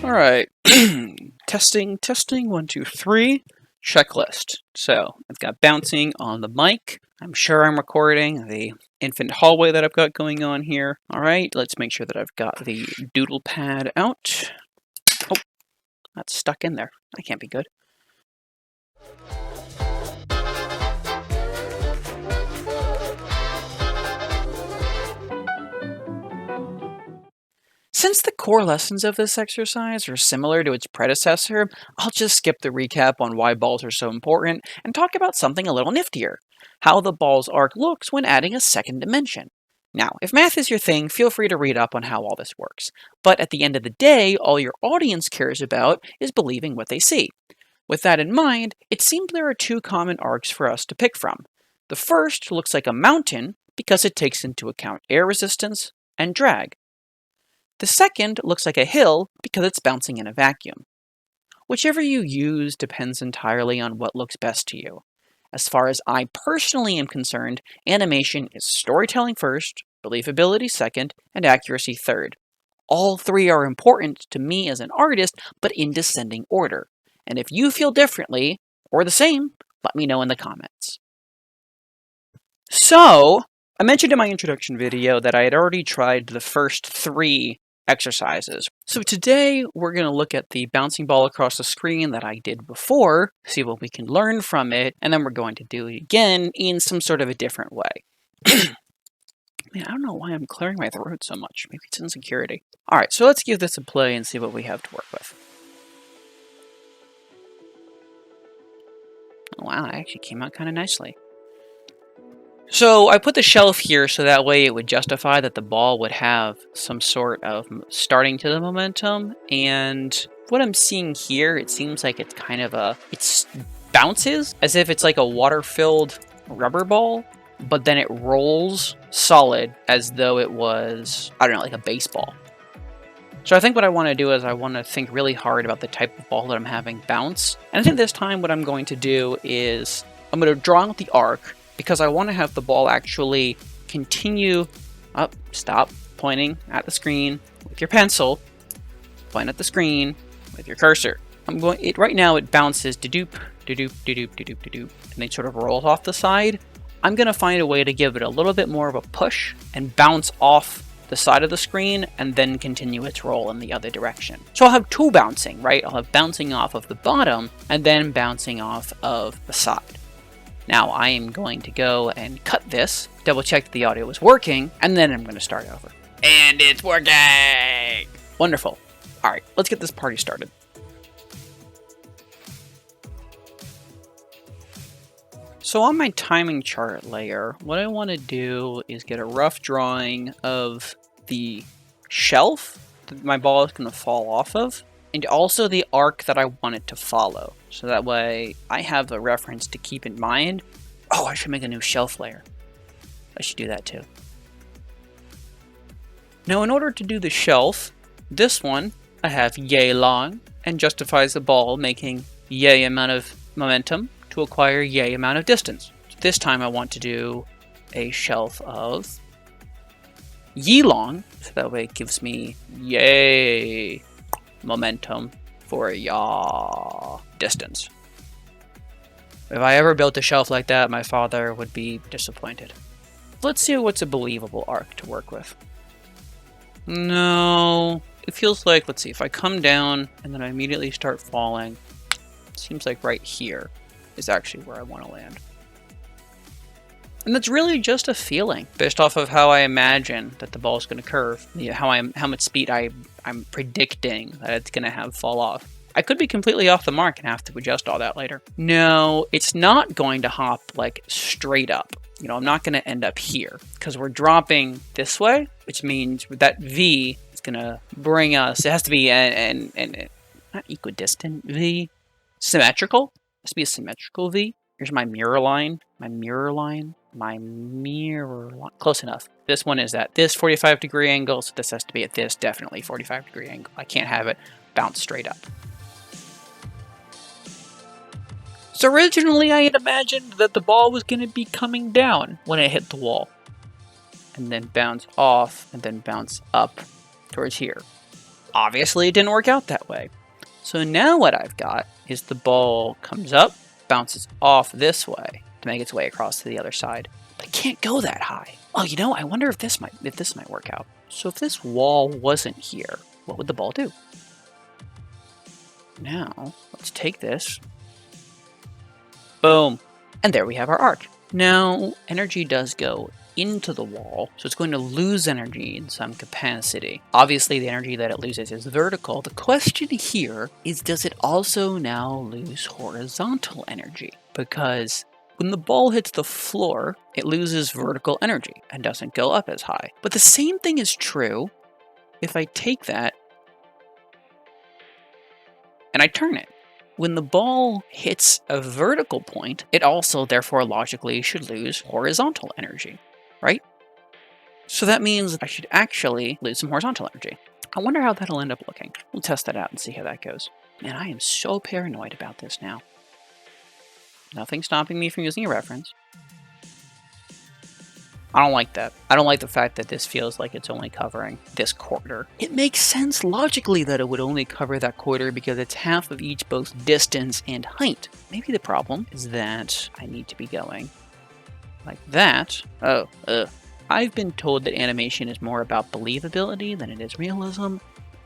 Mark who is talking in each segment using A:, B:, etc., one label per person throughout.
A: All right. testing, 1, 2, 3. Checklist. So I've got bouncing on the mic. I'm sure I'm recording the infant hallway that I've got going on here. All right, let's make sure that I've got the doodle pad out. Oh, that's stuck in there. That can't be good. Since the core lessons of this exercise are similar to its predecessor, I'll just skip the recap on why balls are so important and talk about something a little niftier, how the ball's arc looks when adding a second dimension. Now, if math is your thing, feel free to read up on how all this works. But at the end of the day, all your audience cares about is believing what they see. With that in mind, it seems there are two common arcs for us to pick from. The first looks like a mountain because it takes into account air resistance and drag. The second looks like a hill because it's bouncing in a vacuum. Whichever you use depends entirely on what looks best to you. As far as I personally am concerned, animation is storytelling first, believability second, and accuracy third. All three are important to me as an artist, but in descending order. And if you feel differently, or the same, let me know in the comments. So, I mentioned in my introduction video that I had already tried the first 3 exercises. So today we're going to look at the bouncing ball across the screen that I did before, see what we can learn from it, and then we're going to do it again in some sort of a different way. Man, I don't know why I'm clearing my throat so much. Maybe it's insecurity. Alright, so let's give this a play and see what we have to work with. Oh, wow, that actually came out kind of nicely. So I put the shelf here so that way it would justify that the ball would have some sort of starting to the momentum. And what I'm seeing here, it seems like it's kind of it bounces as if it's like a water-filled rubber ball, but then it rolls solid as though it was, I don't know, like a baseball. So I think what I want to do is I want to think really hard about the type of ball that I'm having bounce. And I think this time what I'm going to do is I'm going to draw out the arc, because I want to have the ball actually continue up, stop pointing at the screen with your pencil, point at the screen with your cursor. Right now it bounces da-doop, da-doop, da-doop, da-doop, da-doop, and then sort of rolls off the side. I'm going to find a way to give it a little bit more of a push and bounce off the side of the screen and then continue its roll in the other direction. So I'll have 2 bouncing, right? I'll have bouncing off of the bottom and then bouncing off of the side. Now I am going to go and cut this, double check that the audio is working, and then I'm going to start over. And it's working! Wonderful. Alright, let's get this party started. So on my timing chart layer, what I want to do is get a rough drawing of the shelf that my ball is going to fall off of, and also the arc that I want it to follow. So that way I have a reference to keep in mind. Oh, I should make a new shelf layer. I should do that too. Now in order to do the shelf, this one I have yay long and justifies the ball making yay amount of momentum to acquire yay amount of distance. So this time I want to do a shelf of yi long, so that way it gives me yay momentum for a yaw distance. If I ever built a shelf like that, my father would be disappointed. Let's see what's a believable arc to work with. No, it feels like, let's see, if I come down and then I immediately start falling, it seems like right here is actually where I want to land. And that's really just a feeling based off of how I imagine that the ball is going to curve, how much speed I'm predicting that it's going to have fall off. I could be completely off the mark and have to adjust all that later. No, it's not going to hop like straight up. You know, I'm not going to end up here because we're dropping this way, which means that V is going to bring us, it has to be an not equidistant V, symmetrical. It has to be a symmetrical V. Here's my mirror line, close enough. This one is at this 45-degree angle, so this has to be at this definitely 45-degree angle. I can't have it bounce straight up. So originally I had imagined that the ball was going to be coming down when it hit the wall, and then bounce off, and then bounce up towards here. Obviously, it didn't work out that way. So now what I've got is the ball comes up, bounces off this way to make its way across to the other side. But it can't go that high. Oh, you know, I wonder if this might work out. So if this wall wasn't here, what would the ball do? Now, let's take this. Boom. And there we have our arc. Now, energy does go into the wall, so it's going to lose energy in some capacity. Obviously, the energy that it loses is vertical. The question here is, does it also now lose horizontal energy? Because when the ball hits the floor, it loses vertical energy and doesn't go up as high. But the same thing is true if I take that and I turn it. When the ball hits a vertical point, it also therefore logically should lose horizontal energy, right? So that means I should actually lose some horizontal energy. I wonder how that'll end up looking. We'll test that out and see how that goes. Man, I am so paranoid about this now. Nothing stopping me from using a reference. I don't like that. I don't like the fact that this feels like it's only covering this quarter. It makes sense logically that it would only cover that quarter because it's half of each both distance and height. Maybe the problem is that I need to be going like that. I've been told that animation is more about believability than it is realism,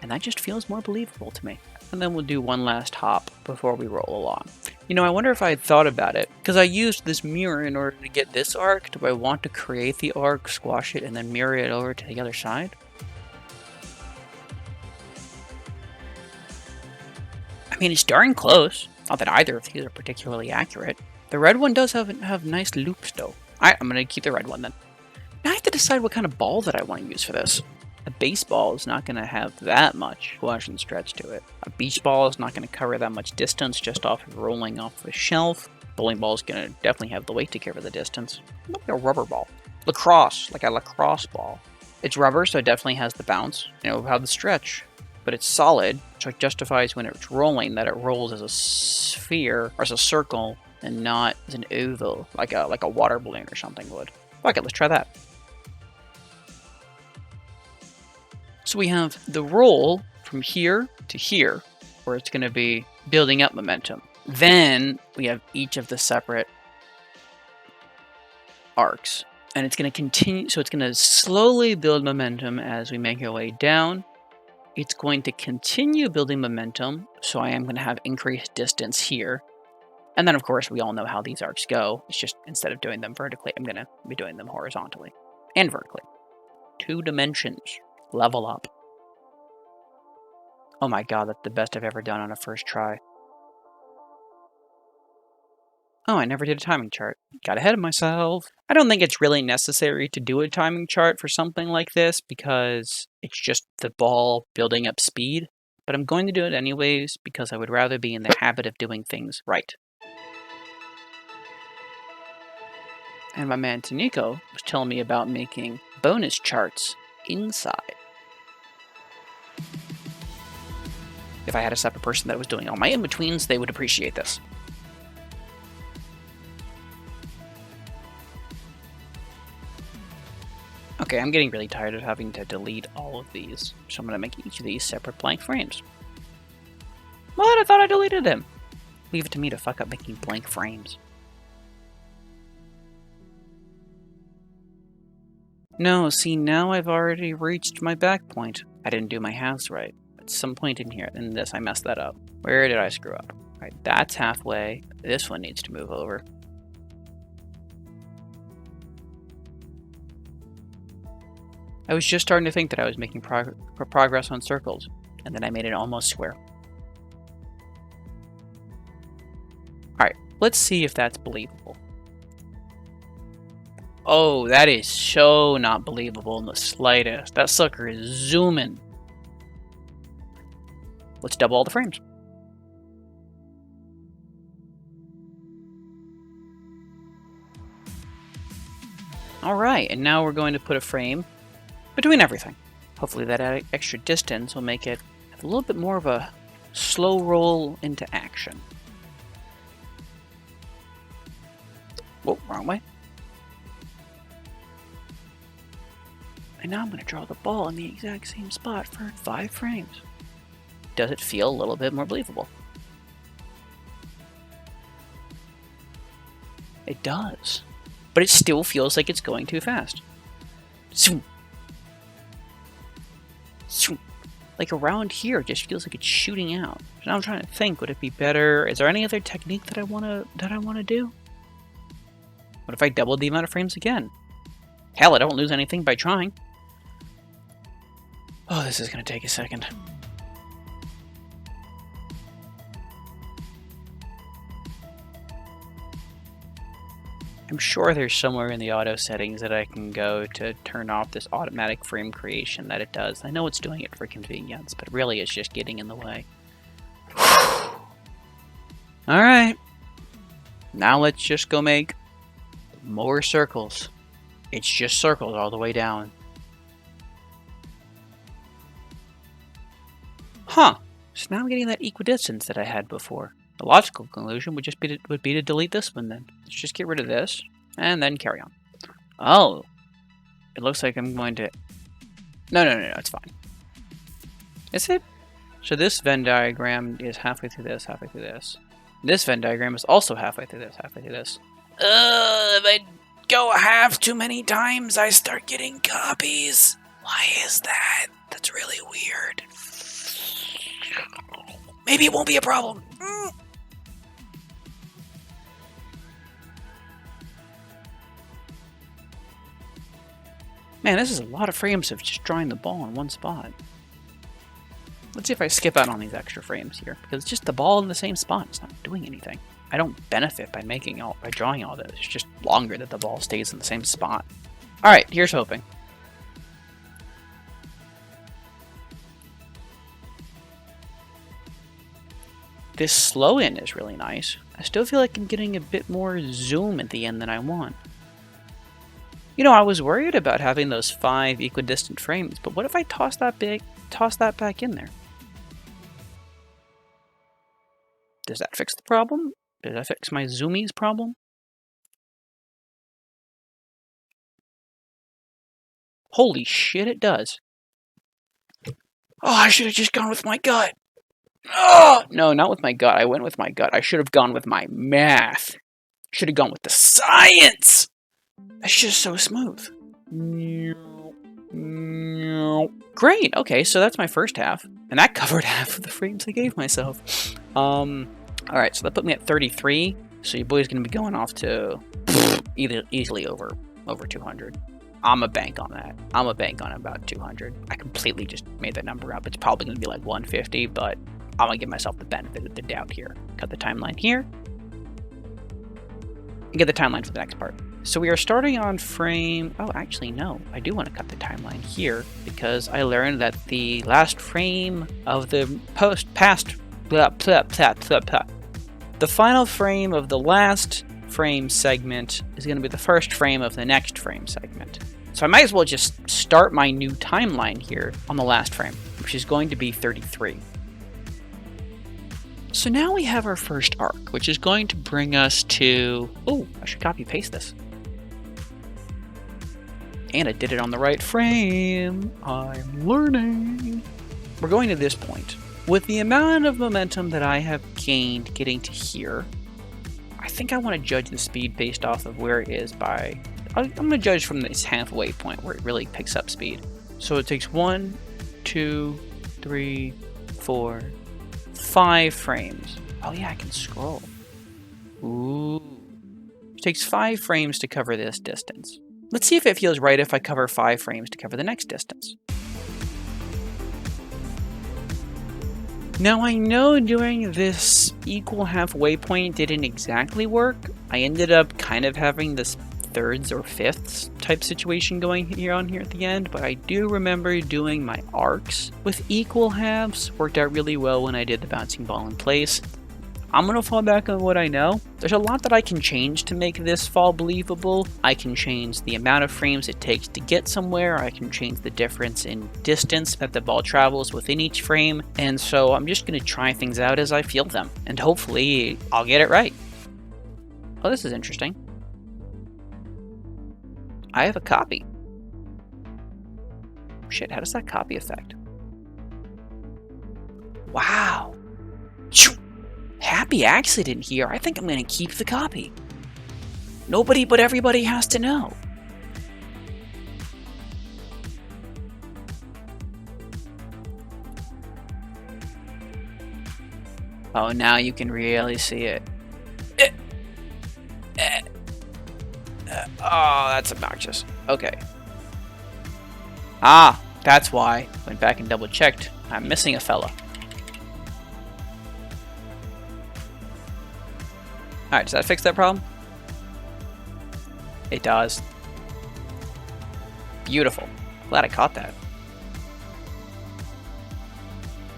A: and that just feels more believable to me. And then we'll do one last hop before we roll along. You know, I wonder if I had thought about it, because I used this mirror in order to get this arc. Do I want to create the arc, squash it, and then mirror it over to the other side? I mean, it's darn close. Not that either of these are particularly accurate. The red one does have nice loops, though. Alright, I'm going to keep the red one then. Now I have to decide what kind of ball that I want to use for this. A baseball is not going to have that much squash and stretch to it. A beach ball is not going to cover that much distance just off of rolling off the shelf. Bowling ball is going to definitely have the weight to cover the distance. Maybe a rubber ball. Lacrosse, like a lacrosse ball. It's rubber, so it definitely has the bounce. You know, have the stretch. But it's solid, so it justifies when it's rolling that it rolls as a sphere or as a circle and not as an oval, like a water balloon or something would. Fuck it, let's try that. So we have the roll from here to here, where it's going to be building up momentum. Then we have each of the separate arcs. And it's going to continue, so it's going to slowly build momentum as we make our way down. It's going to continue building momentum, so I am going to have increased distance here. And then, of course, we all know how these arcs go. It's just, instead of doing them vertically, I'm going to be doing them horizontally and vertically. 2 dimensions. Level up. Oh my god, that's the best I've ever done on a first try. Oh, I never did a timing chart. Got ahead of myself. I don't think it's really necessary to do a timing chart for something like this because it's just the ball building up speed. But I'm going to do it anyways because I would rather be in the habit of doing things right. And my man Taniko was telling me about making bonus charts inside. If I had a separate person that was doing all my in-betweens, they would appreciate this. Okay, I'm getting really tired of having to delete all of these, so I'm going to make each of these separate blank frames. What? I thought I deleted them. Leave it to me to fuck up making blank frames. No, see, now I've already reached my back point. I didn't do my halves right. At some point in here, in this, I messed that up. Where did I screw up? Right, that's halfway. This one needs to move over. I was just starting to think that I was making progress on circles, and then I made it almost square. Alright, let's see if that's believable. Oh, that is so not believable in the slightest. That sucker is zooming. Let's double all the frames. Alright, and now we're going to put a frame between everything. Hopefully that extra distance will make it have a little bit more of a slow roll into action. Whoa, wrong way. And now I'm going to draw the ball in the exact same spot for 5 frames. Does it feel a little bit more believable? It does. But it still feels like it's going too fast. Zoom. Zoom. Like around here, it just feels like it's shooting out. So now I'm trying to think, would it be better? Is there any other technique that I wanna do? What if I doubled the amount of frames again? Hell, I don't lose anything by trying. Oh, this is gonna take a second. I'm sure there's somewhere in the auto settings that I can go to turn off this automatic frame creation that it does. I know it's doing it for convenience, but really it's just getting in the way. Alright. Now let's just go make more circles. It's just circles all the way down. Huh. So now I'm getting that equidistance that I had before. The logical conclusion would just be to delete this one then. Let's just get rid of this, and then carry on. Oh. It looks like I'm going to... No, it's fine. Is it? So this Venn diagram is halfway through this, halfway through this. This Venn diagram is also halfway through this, halfway through this. If I go half too many times, I start getting copies. Why is that? That's really weird. Maybe it won't be a problem. Man, this is a lot of frames of just drawing the ball in one spot. Let's see if I skip out on these extra frames here, because it's just the ball in the same spot. It's not doing anything. I don't benefit by drawing all this. It's just longer that the ball stays in the same spot. All right, here's hoping. This slow in is really nice. I still feel like I'm getting a bit more zoom at the end than I want. You know, I was worried about having those 5 equidistant frames, but what if I toss that back in there? Does that fix the problem? Does that fix my zoomies problem? Holy shit, it does. Oh, I should have just gone with my gut. Oh, no, not with my gut. I went with my gut. I should have gone with my math. Should have gone with the science. That's just so smooth. Great. Okay, so that's my first half. And that covered half of the frames I gave myself. Alright, so that put me at 33. So your boy's going to be going off to easily over 200. I'm a bank on that. I'm a bank on about 200. I completely just made that number up. It's probably going to be like 150, but I'm going to give myself the benefit of the doubt here. Cut the timeline here. And get the timeline for the next part. So we are starting on frame... Oh, actually, no. I do want to cut the timeline here because I learned that the last frame of the the final frame of the last frame segment is going to be the first frame of the next frame segment. So I might as well just start my new timeline here on the last frame, which is going to be 33. So now we have our first arc, which is going to bring us to... Oh, I should copy paste this. And I did it on the right frame. I'm learning. We're going to this point. With the amount of momentum that I have gained getting to here, I think I want to judge the speed based off of where it is by... I'm going to judge from this halfway point where it really picks up speed. So it takes 1, 2, 3, 4, 5 frames. Oh yeah, I can scroll. Ooh. It takes 5 frames to cover this distance. Let's see if it feels right if I cover 5 frames to cover the next distance. Now I know doing this equal halfway point didn't exactly work. I ended up kind of having this thirds or fifths type situation going here at the end, but I do remember doing my arcs with equal halves. Worked out really well when I did the bouncing ball in place. I'm going to fall back on what I know. There's a lot that I can change to make this fall believable. I can change the amount of frames it takes to get somewhere. I can change the difference in distance that the ball travels within each frame. And so I'm just going to try things out as I feel them. And hopefully I'll get it right. Oh, this is interesting. I have a copy. Shit, how does that copy affect? Wow. Choo! Happy accident here. I think I'm going to keep the copy. Nobody but everybody has to know. Oh, now you can really see it. Oh, that's obnoxious. Okay. Ah, that's why. Went back and double checked. I'm missing a fella. Alright, does that fix that problem? It does. Beautiful. Glad I caught that.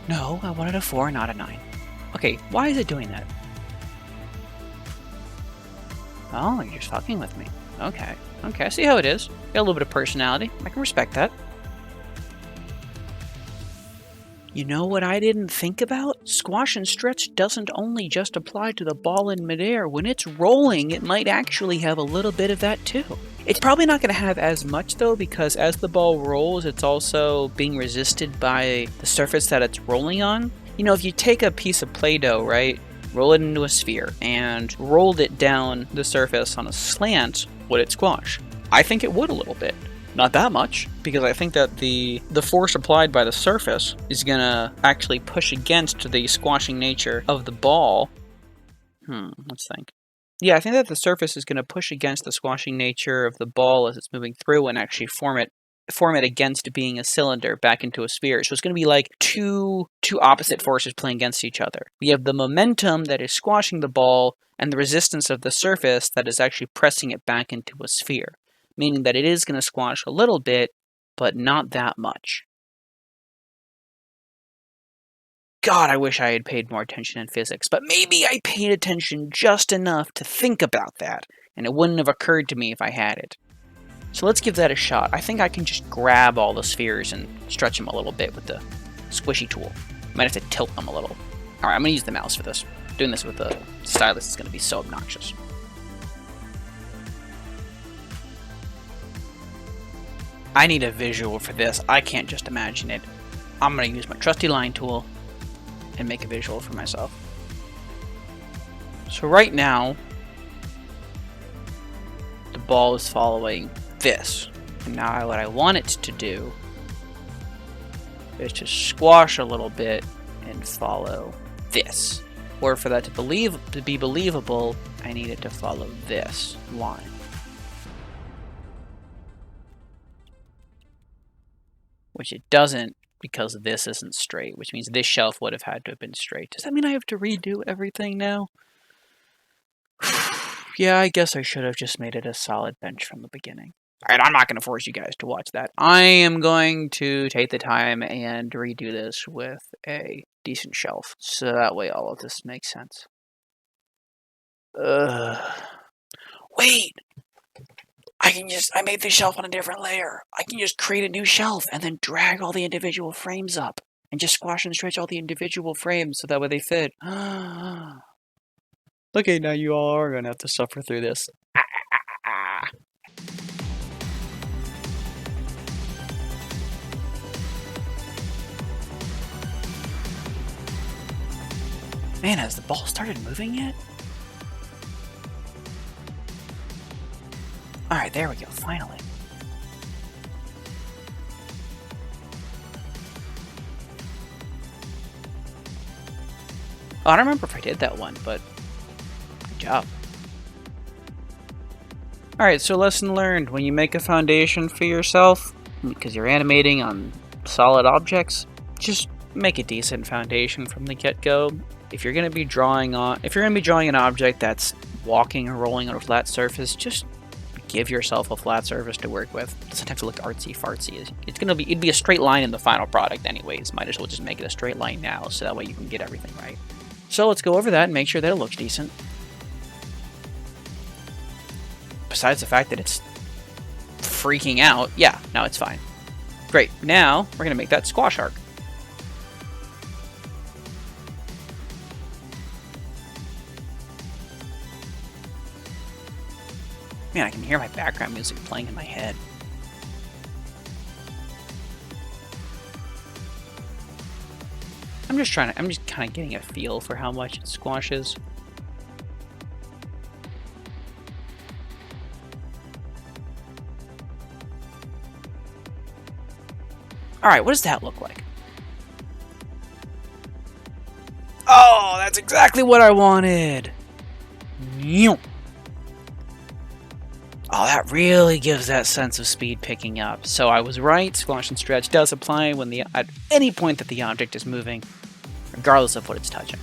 A: No, I wanted a 4, not a 9. Okay, why is it doing that? Oh, you're just fucking with me. Okay. Okay, I see how it is. Got a little bit of personality. I can respect that. You know what I didn't think about? Squash and stretch doesn't only just apply to the ball in midair. When it's rolling, it might actually have a little bit of that too. It's probably not going to have as much though, because as the ball rolls, it's also being resisted by the surface that it's rolling on. You know, if you take a piece of Play-Doh, right, roll it into a sphere, and rolled it down the surface on a slant, would it squash? I think it would a little bit. Not that much, because I think that the force applied by the surface is going to actually push against the squashing nature of the ball. Let's think. Yeah, I think that the surface is going to push against the squashing nature of the ball as it's moving through and actually form it against being a cylinder back into a sphere. So it's going to be like two opposite forces playing against each other. We have the momentum that is squashing the ball and the resistance of the surface that is actually pressing it back into a sphere. Meaning that it is going to squash a little bit, but not that much. God, I wish I had paid more attention in physics, but maybe I paid attention just enough to think about that, and it wouldn't have occurred to me if I had it. So let's give that a shot. I think I can just grab all the spheres and stretch them a little bit with the squishy tool. Might have to tilt them a little. Alright, I'm going to use the mouse for this. Doing this with the stylus is going to be so obnoxious. I need a visual for this. I can't just imagine it. I'm going to use my trusty line tool and make a visual for myself. So right now, the ball is following this. And now what I want it to do is to squash a little bit and follow this. Or for that to be believable, I need it to follow this line. Which it doesn't, because this isn't straight, which means this shelf would have had to have been straight. Does that mean I have to redo everything now? Yeah, I guess I should have just made it a solid bench from the beginning. Alright, I'm not going to force you guys to watch that. I am going to take the time and redo this with a decent shelf, so that way all of this makes sense. Wait! I made the shelf on a different layer. I can just create a new shelf and then drag all the individual frames up and just squash and stretch all the individual frames so that way they fit. Okay, now you all are going to have to suffer through this. Man, has the ball started moving yet? Alright, there we go, finally. Oh, I don't remember if I did that one, but good job. Alright, so lesson learned. When you make a foundation for yourself, because you're animating on solid objects, just make a decent foundation from the get-go. If you're going to be drawing an object that's walking or rolling on a flat surface, just give yourself a flat surface to work with. It doesn't have to look artsy-fartsy. It'd be a straight line in the final product anyways. Might as well just make it a straight line now, so that way you can get everything right. So let's go over that and make sure that it looks decent. Besides the fact that it's freaking out, yeah, no, it's fine. Great, now we're gonna make that squash arc. Man, I can hear my background music playing in my head. I'm just kind of getting a feel for how much it squashes. All right, what does that look like? Oh, that's exactly what I wanted. Oh, that really gives that sense of speed picking up. So I was right. Squash and stretch does apply at any point that the object is moving, regardless of what it's touching.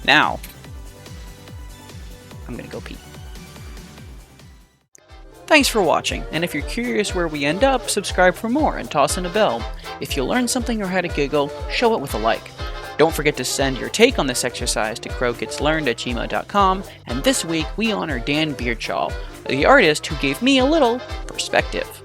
A: Now, I'm gonna go pee. Thanks for watching, and if you're curious where we end up, subscribe for more and toss in a bell. If you learned something or had a giggle, show it with a like. Don't forget to send your take on this exercise to crowgetslearned@gmail.com, and this week we honor Dan Beardshaw, the artist who gave me a little perspective.